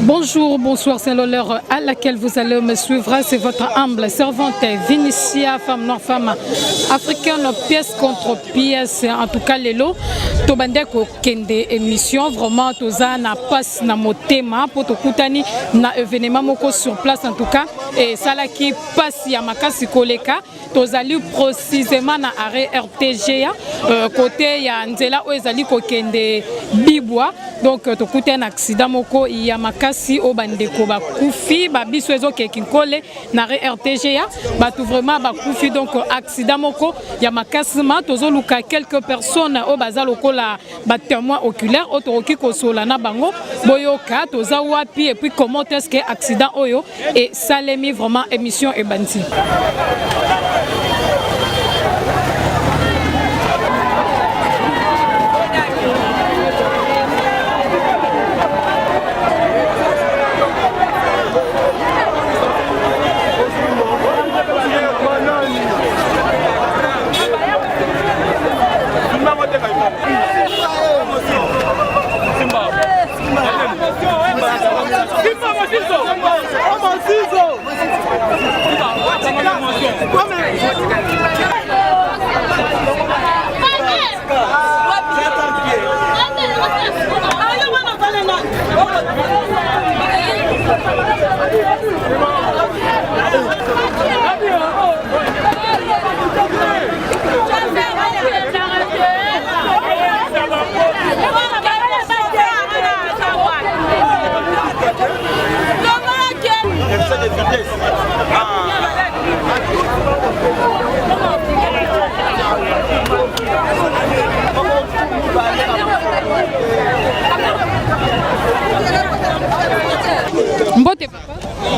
Bonjour, bonsoir, c'est l'heure à laquelle vous allez me suivre. C'est votre humble servante Vinicia, femme noire, femme africaine, pièce contre pièce. En tout cas, Lelo, Tobandeko Kende émission, vraiment, Toza na passe na motema, pour Tokutani na événement moko sur place en tout cas. Et ça là qui passe Yamakasi Koleka, Tozali précisément na arrêt RTGA, côté ya Nzela Oezali Kokende Bibwa. Donc, Tokute un accident moko Yamakasi au bandeko ba kufi ba biso ezo kekinkole na RTGA ba tout vraiment ba kufi donc accident moko ya makasima tozo luka quelques personnes au bazar lokola ba témoin oculaire otoroki kosola na bango boyoka toza wapi et puis comment est-ce que accident oyo et salemi vraiment émission et banti.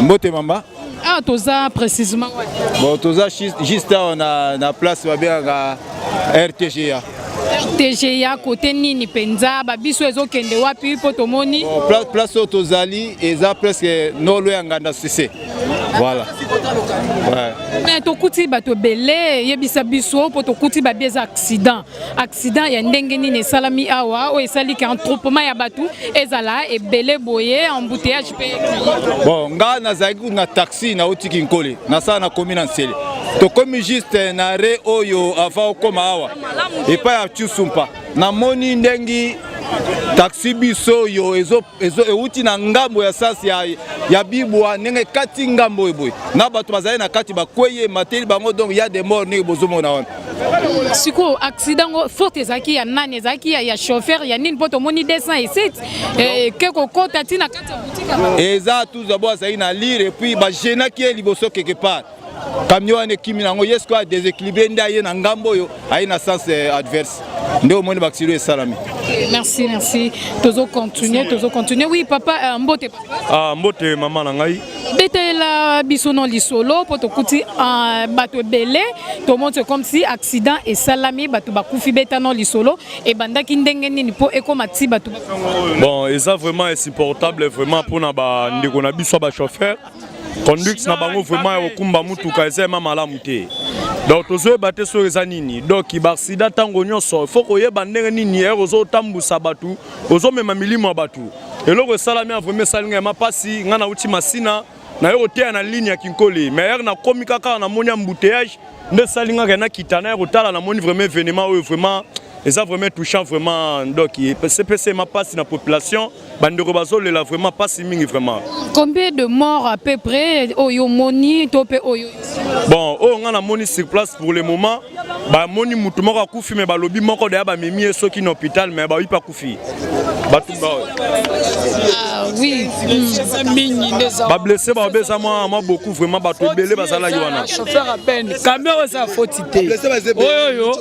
Mbote Mamba. Ah, Toza précisément. Bon, Toza juste on a place à RTGA. RTGA côté Nini Penza, Babiso ezo kende wapi potomoni. Bon, place au Tozali et ça presque non loin nganda cc. Voilà. Ouais. Mais tokuti bato belé yebisa biso potokuti ba bieza accident. Accident ya ndenge nini salami awa o esali ki entroupement ya batu ezala e belé boye embouteillage pe. Bon, nga na zaki na taxi na otiki nkole. Na sa na commune nsele. To comme juste na re oyo avant koma awa. Et pas ya Tchusumpa. Na moni ndengi taxi biso yo ezo euti na ngambo ya sasi ya bibwa nenge kati ngambo eboy na bato bazali na kati bakweye mateli bango donc il y a des morts ne bozomona wana siko accident forte zaki ya nani zaki ya chauffeur ya nini poto moni 207 keko kota tina kati ya boutique eza tous d'abord ça ina lire et puis ba gena qui est liboso quelque part camion ane kimi nango yesko a déséquilibré ndaye na ngambo yo aina sens adverse ndio moni bakisiro esalami. Merci. Tozo continuer. Oui, papa, mbote papa. Ah, mbote maman nangai. Betela bisono lisolo poto kuti bato belé to monte comme si accident et salami bato bakufi betano lisolo et bandaki ndenge nini po ekomati bato. Bon, et ça vraiment insupportable vraiment pour na ba ndeko na biso ba chauffeur. Conduite na bango vraiment okumba mutuka ezema malamu te. Donc tozo baté so ezanini. Donc ibarsida tango nyonso faut koyeba ndenge nini erozo tambusa batu, ozo mema milimo batu. Eloko salami a vraiment salinga mapasi ngana uti masina na yo te na ligne ya kinkoli mais na komi kaka na moni embouteillage nde salinga kana kitana ya kotala na moni vraiment événement ou vraiment et ça vraiment touchant vraiment donc CPC ma passe la population bandeko bazole la vraiment passe mingi vraiment. Combien de morts à peu près oyo moni topé oyo? Bon, on a moni sur place pour le moment. Ba moni mutu moko akufi mais ba lobi moko de ba memi soki na hôpital mais ba wi pa kufi. Ba tout ba. Ah oui. Ba blessé ba beza moi beaucoup vraiment ba to belé ba sala yona. Chauffeur à peine. Caméra ça fautité. Oyo.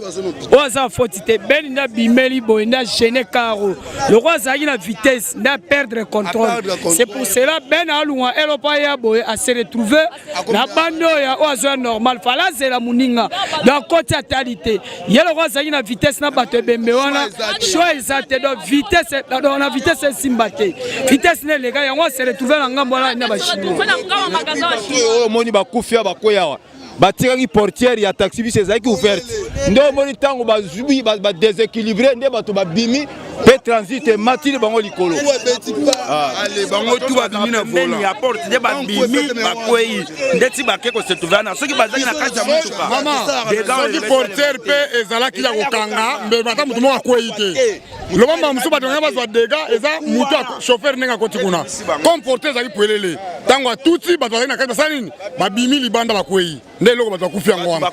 O ça fautité. pembeni na bimeli boye na gêner caro. Le roi zaki na vitesse na perdre contrôle. C'est pour cela ben alunga elopa ya boye à se retrouver na bando ya oazo normal fala zela muninga dans côté talité. Ya le roi zaki na vitesse na bato bembe wana choix exacte donc vitesse dans la vitesse simbate. Vitesse ne les gars ya on se retrouver na ngambo na ba chino. Moni ba kufia ba koyawa. Batiraki portière ya taxi bis ezaki ouverte ndo moni tango bazubi ba déséquilibré nde bato babimi pe transit matine bango likolo allez bango tout babimi na volant ya porte de babimi bakwei ndeti bakeko se trouver na soki bazaki na kati ya mutuka mama soki portière pe ezalaki ya kokanga mbe bata mutu moko akwei te lobamba musu bato bazwa dega eza mutu chauffeur nenga koti kuna comme portière ezali pelele tango atuti bato bazali na kati basala nini babimi libanda bakwei nde loko bato bakufia ngo wana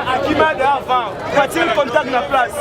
Akimade avant, quand il contact la place.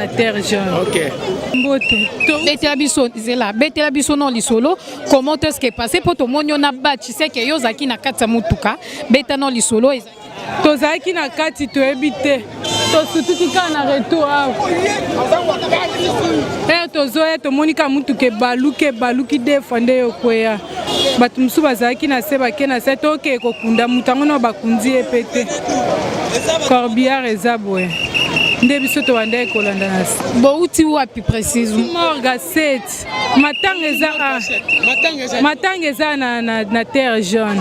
na terre jaune. Ok. Betela biso zela, betela biso non lisolo. Comment est-ce que passé pour tout le monde na ba tu sais que yo zaki na kata mutuka, beta non lisolo ezaki. Tozaki na kati to ebite. To sutuka na retour awa. Tozoya to monika mutuke baluki defende yokoya. Batu musu bazaki na seba kena seto ke kokunda mutango no bakundi epete. Corbillard ezabwe. Nde biso to wande kolanda nas. Bo uti wapi précise? Morga 7. Matangeza na terre jaune.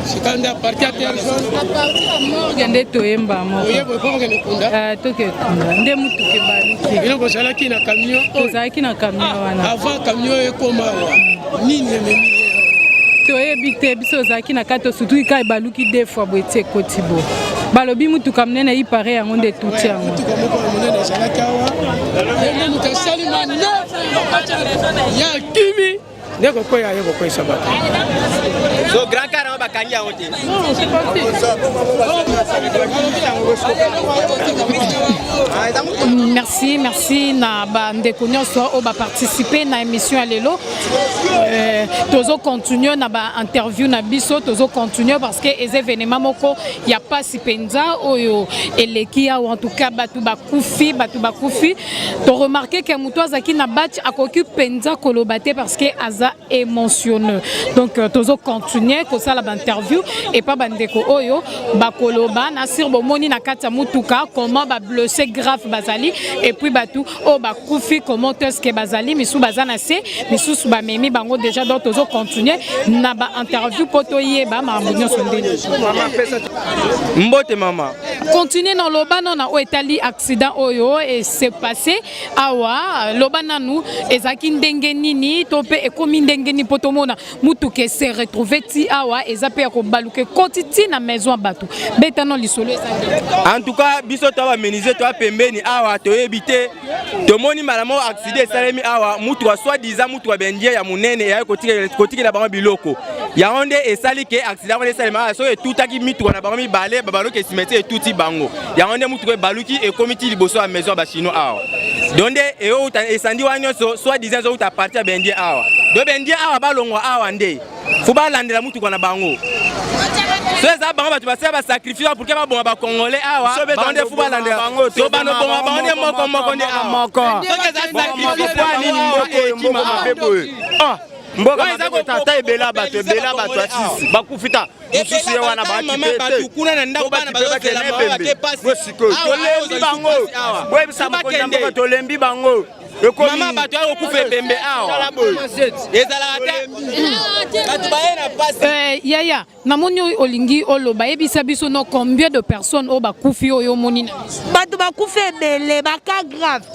Sikanda parti à terre jaune. Morga nde toyemba mo. Oyebo ko ngene kunda. Toke kunda. Nde mutuke baluki. Ina ko salaki na camion. Tozaki na camion wana. Avant camion ekoma nini memi. Toyebite biso zaki na kato surtout kai baluki deux fois boetie kotibo. Balobi mutuka mnene yi pare yango nde tuti yango. Mutuka moko mnene salaki awa. Nde mutuka salimani. Ya kimi. Ndeko ko ya yeko ko sabata. So grand caramba bakangi yango te. Non, c'est parti. Merci na bande konyoso o ba participer na émission alelo. Tozo continuer na ba interview na biso, tozo continuer parce que les événements moko ya pas si penza oyo elekia ou en tout cas batu bakufi. To remarquer que muto azaki na batch akoki penza kolobate parce que aza émotionneux. Donc tozo continuer ko sala ba interview et pas bandeko oyo bakoloba na sirbo moni na kata mutuka comment ba blessé grave bazali et puis batu o bakufi comment est-ce que bazali misu bazana se misu ba memi bango déjà donc tozo continuer na ba interview poto yeba mambunyo sondeli mbote mama continuer dans lobana na o etali accident oyo et c'est passé awa lobana nous ezaki ndenge nini tope ekomi ndenge ni poto mona mutuke se retrouver ti awa ezape ya ko baluke kotiti na maison batu betano lisolo ezali en tout cas biso to ba meniser to pembeni awa to ebité to moni malamo accident salemi awa mutu wa soi-disant mutu wa bendia ya munene ya kotiki na bango biloko ya onde esali ke accident wale salema so etutaki mitu na bango mi balé babaloke cimetière etuti bango ya onde mutu ko baluki e komiti liboso ya maison ba chino awa donde e o esandi wanyo soi-disant zo uta partir bendia awa do bendia awa balongwa awa nde fuba landela mutu ko na bango so eza bango batu basala ba sacrifice pour que ba bonga ba congolais awa bande fuba landela bango to bano bonga bango moko nde moko so eza sacrifice kwa nini moko ekima mabebo ah mboka tata ebela bato asisi bakufita mususu ye wana bato kuna na ndako bana bazosela mawa ke pasi tolembi bango boyebisa mokonzi mboka tolembi bango mama bato ayo kufa ebembe awa ezalaka te bato baye na pasi yaya namoni olingi oloba yebisa biso no combien de personnes o bakufi oyo moni na bato bakufi ebele baka grave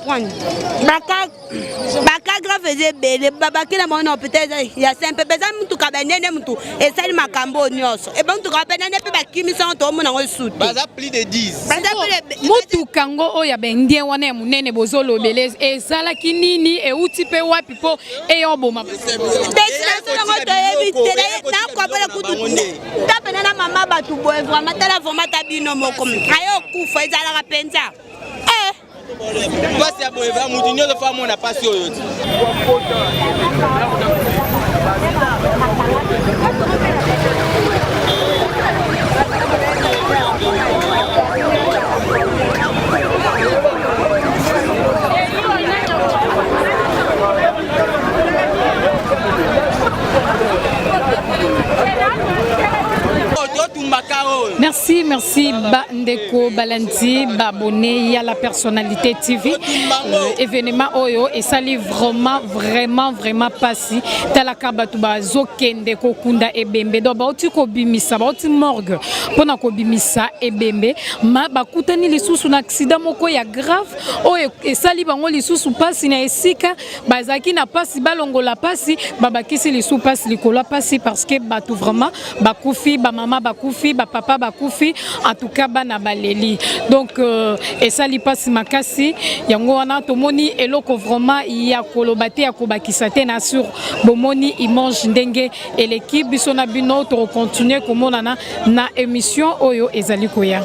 baka grave eza ebele babakila mona hôpital ya simple peza mutuka banene mutu esali makambo nyonso eba mutuka banene pe bakimisa to omona ngo sutu baza plus de 10 mutuka ngo oya bendie wana ya munene bozolo beleze ezala kinini euti pe wapi po eyoboma tapena na mama batu boye vraiment tala vraiment tabino moko ayo kufa ezalaka penza pasi ya boye va mutu nyonso fa mona pasi oyo ti Merci Ndeko Balanti Babone ya la personnalité TV événement oyo et ça livre vraiment passé talaka batu bazokende kokunda ebembe do bauti ko bimisa bauti morgue pona ko bimisa ebembe ma bakutani lisusu na accident moko ya grave oyo esali bango lisusu pasi na esika bazaki na pasi balongola pasi babakisi lisusu pasi likola pasi parce que batu vraiment bakufi ba mama bakufi ba papa bakufi en tout cas bana baleli donc esali pasi makasi yango wana tomoni eloko vraiment ya kolobate ya kobakisa te na sur bomoni image ndenge et l'équipe biso na bino to continuer komona na émission oyo ezali koya.